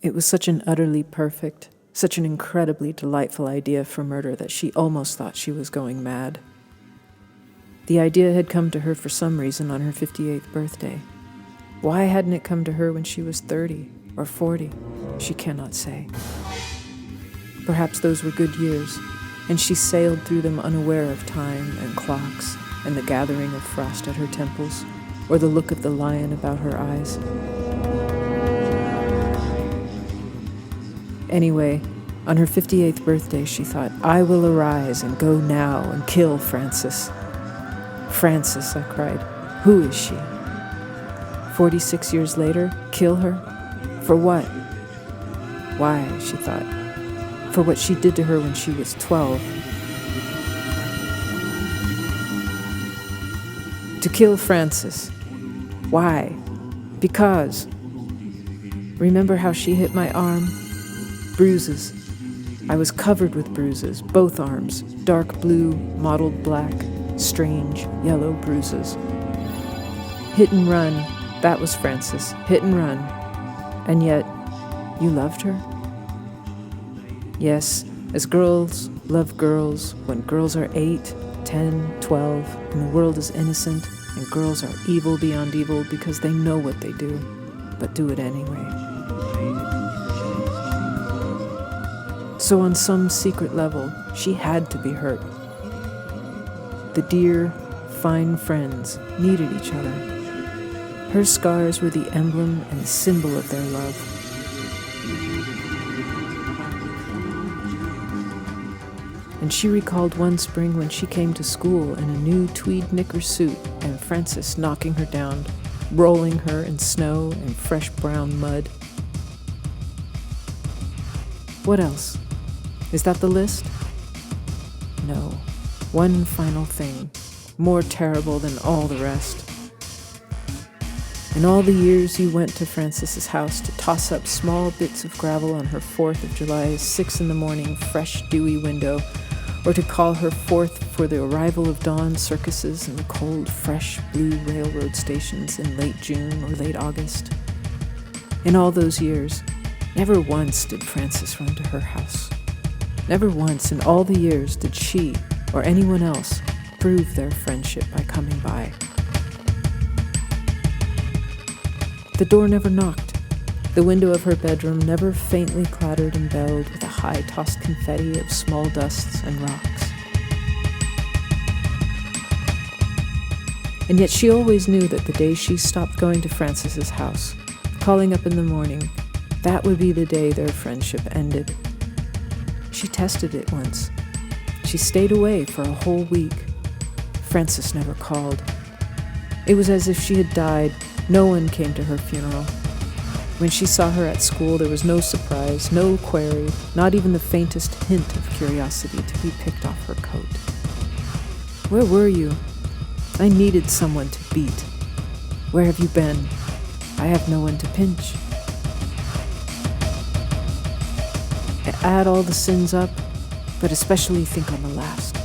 It was such an utterly perfect, such an incredibly delightful idea for murder that she almost thought she was going mad. The idea had come to her for some reason on her 58th birthday. Why hadn't it come to her when she was 30 or 40? She cannot say. Perhaps those were good years, and she sailed through them unaware of time and clocks and the gathering of frost at her temples, or the look of the lion about her eyes. Anyway, on her 58th birthday, she thought, I will arise and go now and kill Frances. Frances, I cried. Who is she? 46 years later, kill her? For what? Why, she thought. For what she did to her when she was 12. To kill Frances. Why? Because. Remember how she hit my arm? Bruises. I was covered with bruises, both arms, dark blue, mottled black, strange, yellow bruises. Hit and run, that was Frances, hit and run. And yet, you loved her? Yes, as girls love girls when girls are 8, 10, 12, and the world is innocent, and girls are evil beyond evil because they know what they do, but do it anyway. So on some secret level, she had to be hurt. The dear, fine friends needed each other. Her scars were the emblem and symbol of their love. And she recalled one spring when she came to school in a new tweed knicker suit and Frances knocking her down, rolling her in snow and fresh brown mud. What else? Is that the list? No. One final thing, more terrible than all the rest. In all the years you went to Frances's house to toss up small bits of gravel on her 4th of July's 6 a.m, fresh, dewy window, or to call her forth for the arrival of dawn circuses in the cold, fresh, blue railroad stations in late June or late August. In all those years, never once did Frances run to her house. Never once in all the years did she or anyone else prove their friendship by coming by. The door never knocked. The window of her bedroom never faintly clattered and belled with a high-tossed confetti of small dusts and rocks. And yet she always knew that the day she stopped going to Frances's house, calling up in the morning, that would be the day their friendship ended. She tested it once. She stayed away for a whole week. Frances never called. It was as if she had died. No one came to her funeral. When she saw her at school, there was no surprise, no query, not even the faintest hint of curiosity to be picked off her coat. Where were you? I needed someone to beat. Where have you been? I have no one to pinch. Add all the sins up, but especially think on the last.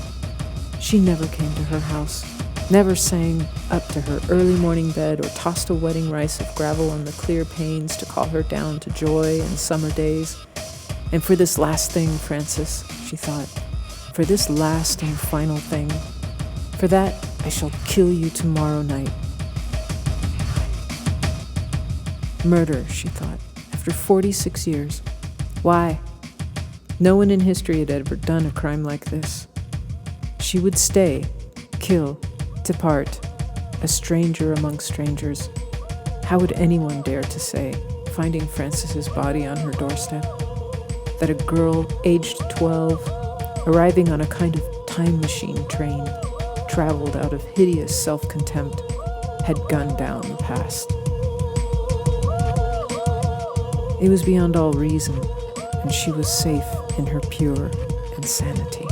She never came to her house, never sang up to her early morning bed or tossed a wedding rice of gravel on the clear panes to call her down to joy and summer days. And for this last thing, Frances, she thought, for this last and final thing, for that I shall kill you tomorrow night. Murder, she thought, after 46 years. Why? No one in history had ever done a crime like this. She would stay, kill, depart, a stranger among strangers. How would anyone dare to say, finding Frances's body on her doorstep, that a girl aged 12, arriving on a kind of time machine train, traveled out of hideous self-contempt, had gunned down the past? It was beyond all reason, and she was safe in her pure insanity.